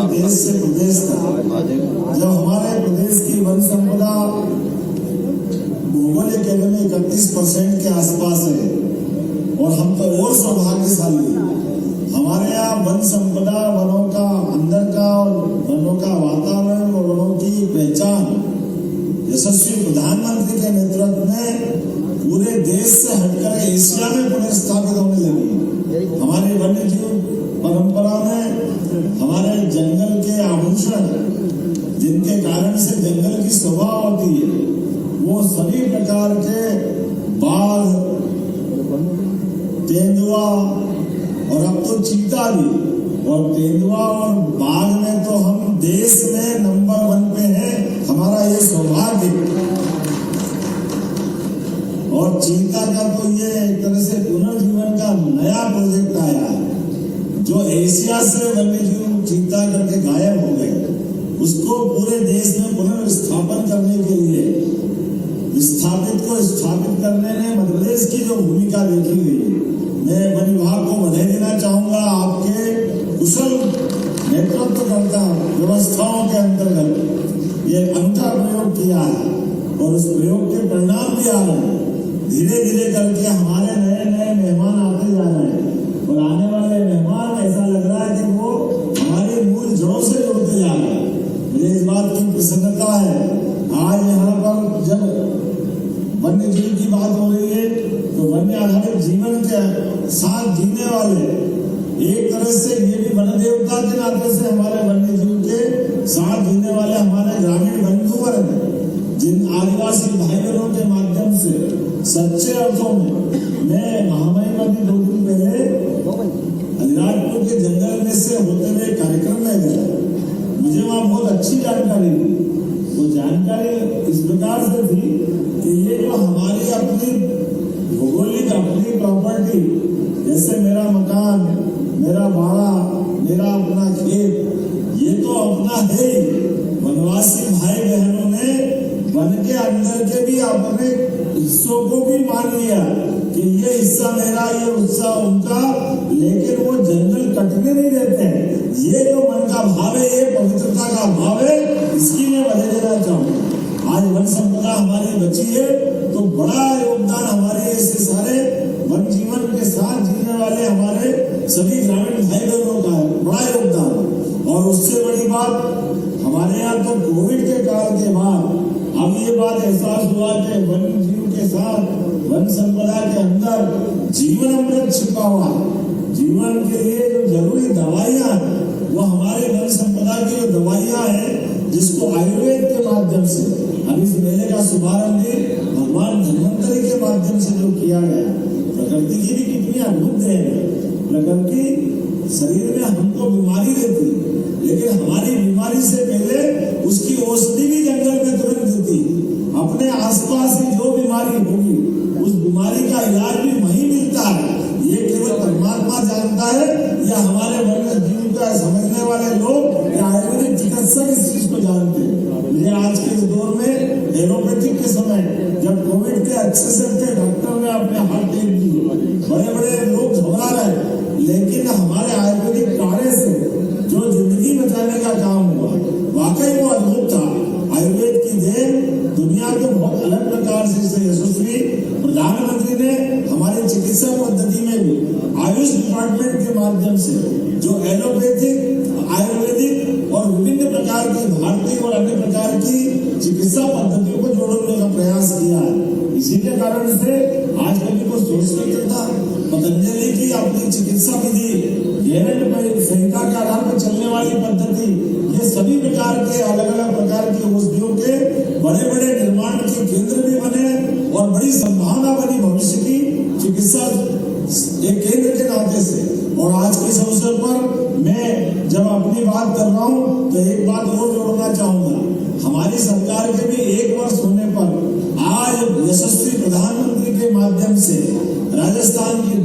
देश से प्रदेश तक। जब हमारे प्रदेश की वन संपदा भौगोलिक एरिया में 31% के आसपास है और हम तो और सौभाग्यशाली, हमारे यहाँ वन संपदा, वनों का अंदर का और वनों का वातावरण और वनों की पहचान यशस्वी प्रधानमंत्री के नेतृत्व में पूरे देश से हटकर एशिया में पुनर्स्थापित होने लगी। हमारी वन्य जीव परंपरा में हमारे जंगल के आभूषण, जिनके कारण से जंगल की शोभा होती है, वो सभी प्रकार के बाघ, तेंदुआ और अब तो चीता भी, और तेंदुआ और बाघ में तो हम देश में नंबर 1 पे हैं। हमारा ये सौभाग्य। और चीता का तो ये एक तरह से पुनर्जीवन का नया प्रोजेक्ट आया है, जो एशिया से वन्य जीव चीता करके गायब हो गए, उसको पूरे देश में पुनर्स्थापन करने के लिए विस्थापित को स्थापित करने में मध्य प्रदेश की जो भूमिका देखी गई, मैं वन विभाग को बधाई देना चाहूंगा। आपके कुशल नेतृत्वकर्ता व्यवस्थाओं के अंतर्गत ये अंतर प्रयोग किया है और उस प्रयोग के परिणाम भी आ रहे हैं। धीरे धीरे करके हमारे नए नए मेहमान आते जा रहे हैं और आने वाले मेहमान ऐसा लग रहा है कि वो हमारी मूल जड़ों से जुड़ते जा रहे हैं। मुझे इस बात की प्रसन्नता है। आज यहाँ पर जब वन्य जीव की बात हो रही है तो वन्य आधारित जीवन के साथ जीने वाले, एक तरह से ये भी वन देवता के नाते से हमारे वन्य जीव के साथ जीने वाले हमारे ग्रामीण बंधु वर्ग, जिन आदिवासी भाई बहनों के माध्यम से सच्चे अर्थों में मैं महामहिम अभी 2 दिन पहले अलीराजपुर के जंगल में से होते हुए कार्यक्रम में गया। मुझे वहां बहुत अच्छी जानकारी दी। वो जानकारी इस प्रकार से थी कि ये जो हमारी अपनी भौगोलिक अपनी प्रॉपर्टी, जैसे मेरा मकान, मेरा बाड़ा, मेरा अपना खेत, ये तो अपना है ही। वनवासी भाई बहनों ने वन के अंदर के भी अपने हिस्सों को भी मान लिया कि ये हिस्सा मेरा, ये हिस्सा उनका, लेकिन वो जंगल कटने नहीं देते हैं। ये जो मन का भाव है, ये पवित्रता का भाव है, इसकी मैं बधाई देना चाहूंगा। आज वन संपदा हमारी बची है तो बड़ा योगदान हमारे ऐसे सारे वन जीवन के साथ जीने वाले हमारे सभी ग्रामीण भाई बहनों का है, बड़ा योगदान। और उससे बड़ी बात, हमारे यहाँ तो कोविड के काल के बाद अब ये बात एहसास हुआ कि वन जीव के साथ वन संपदा के अंदर जीवन अमृत छिपा हुआ है। जीवन के लिए जो जरूरी दवाइयां हैं, वो हमारे वन संपदा की जो दवाइयां हैं, जिसको आयुर्वेद के माध्यम से अब इस मेले का शुभारंभ भी भगवान धन्वंतरी के माध्यम से जो किया गया। प्रकृति की भी कितनी अद्भुत देन है। प्रकृति शरीर में हमको बीमारी देती, लेकिन हमारी बीमारी से पहले उसकी औषधि भी जंगल में तुरंत देती। अपने आसपास की जो बीमारी होगी, उस बीमारी का इलाज भी वहीं मिलता है। ये केवल परमात्मा जानता है या हमारे वन्य जीव का समझने वाले लोग या आयुर्वेदिक चिकित्सक इस चीज को जानते हैं। मुझे आज के इस दौर में एलोपैथिक के समय जब कोविड के अच्छे से अच्छे डॉक्टर ने अपने हाथ टेक दिए, बड़े बड़े लोग घबरा रहे, लेकिन हमारे आयुर्वेदिक कार्य से जो जिंदगी बचाने का काम हुआ, वाकई वो अद्भुत था। आयुर्वेद की देन दुनिया को बहुत अलग प्रकार से यशस्वी प्रधानमंत्री ने हमारी चिकित्सा पद्धति में भी आयुष डिपार्टमेंट के माध्यम से जो एलोपैथिक, आयुर्वेदिक और विभिन्न प्रकार की भारतीय और अन्य प्रकार की चिकित्सा पद्धतियों को जोड़ने का प्रयास किया है। इसी के कारण से आज कभी को सोच सकता था, पतंजलि की अपनी चिकित्सा विधि, संहिता के आधार पर चलने वाली पद्धति, ये सभी प्रकार के अलग अलग प्रकार की औषधियों के बड़े बड़े निर्माण के केंद्र भी बने और बड़ी संभावना बनी भविष्य की चिकित्सा एक केंद्र के नाते से। और आज के इस अवसर पर मैं जब अपनी बात कर रहा हूँ तो एक बात और जोड़ना चाहूंगा। हमारी सरकार के भी 1 वर्ष होने पर आज यशस्वी प्रधानमंत्री के माध्यम से राजस्थान की